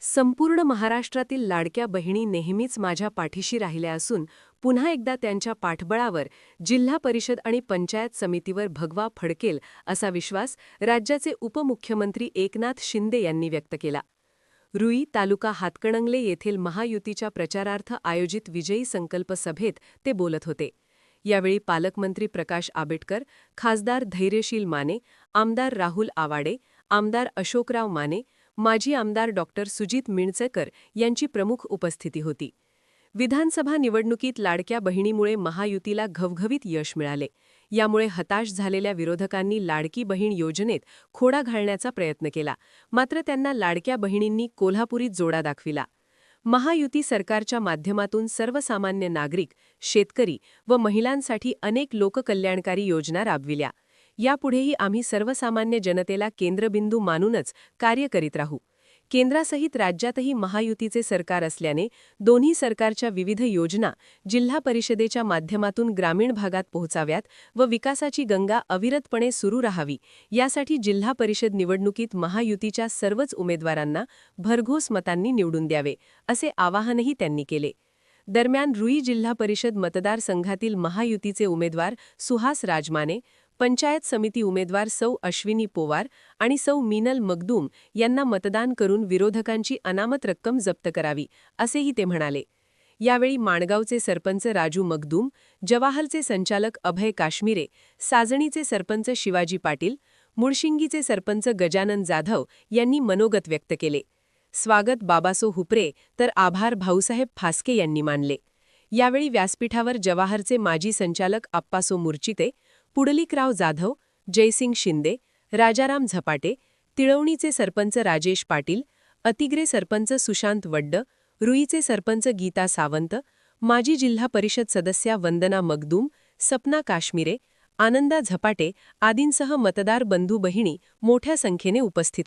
संपूर्ण महाराष्ट्रातील लाडक्या बहिणी नेहमीच माझ्या पाठीशी राहिल्या असून पुन्हा एकदा त्यांच्या पाठबळावर जिल्हा परिषद आणि पंचायत समितीवर भगवा फडकेल असा विश्वास राज्याचे उपमुख्यमंत्री एकनाथ शिंदे यांनी व्यक्त केला. रुई तालुका हातकणंगले येथील महायुतीच्या प्रचारार्थ आयोजित विजयी संकल्प सभेत ते बोलत होते. यावेळी पालकमंत्री प्रकाश आंबेडकर, खासदार धैर्यशील माने, आमदार राहुल आवाडे, आमदार अशोकराव माने, माजी आमदार डॉक्टर सुजित मिणचेकर यांची प्रमुख उपस्थिती होती. विधानसभा निवडणुकीत लाडक्या बहिणीमुळे महायुतीला घवघवीत यश मिळाले. यामुळे हताश झालेल्या विरोधकांनी लाडकी बहीण योजनेत खोडा घालण्याचा प्रयत्न केला. मात्र त्यांना लाडक्या बहिणींनी कोल्हापुरी जोडा दाखविला. महायुती सरकारच्या माध्यमातून सर्वसामान्य नागरिक, शेतकरी व महिलांसाठी अनेक लोककल्याणकारी योजना राबविल्या. यापुढेही आम्ही सर्वसामान्य जनतेला केंद्रबिंदू मानूनच कार्य करीत राहू. केंद्रासहित राज्यातही महायुतीचे सरकार असल्याने दोन्ही सरकारच्या विविध योजना जिल्हा परिषदेच्या माध्यमातून ग्रामीण भागात पोहोचाव्यात व विकासाची गंगा अविरतपणे सुरू राहावी, यासाठी जिल्हा परिषद निवडणुकीत महायुतीच्या सर्वच उमेदवारांना भरघोस मतांनी निवडून द्यावे, असे आवाहनही त्यांनी केले. दरम्यान रुई जिल्हा परिषद मतदारसंघातील महायुतीचे उमेदवार सुहास राजमाने, पंचायत समिती उमेदवार सौ अश्विनी पोवार आणि सौ मीनल मगदूम यांना मतदान करून विरोधकांची अनामत रक्कम जप्त करावी, असेही ते म्हणाले. यावेळी माणगावचे सरपंच राजू मगदूम, जवाहलचे संचालक अभय काश्मीरे, साजणीचे सरपंच शिवाजी पाटील, मुळशिंगीचे सरपंच गजानन जाधव यांनी मनोगत व्यक्त केले. स्वागत बाबासो हुपरे तर आभार भाऊसाहेब फास्के यांनी मानले. यावेळी व्यासपीठावर जवाहरचे माजी संचालक आप्पासो मुर्चिते, पुडलिकराव जाधव, जयसिंग शिंदे, राजाराम झपाटे, तिळवणीचे सरपंच राजेश पाटील, अतिग्रे सरपंच सुशांत वड्ड, रुईचे सरपंच गीता सावंत, माजी जिल्हा परिषद सदस्या वंदना मगदूम, सपना काश्मीरे, आनंदा झपाटे आदींसह मतदार बंधू भगिनी मोठ्या संख्येने उपस्थित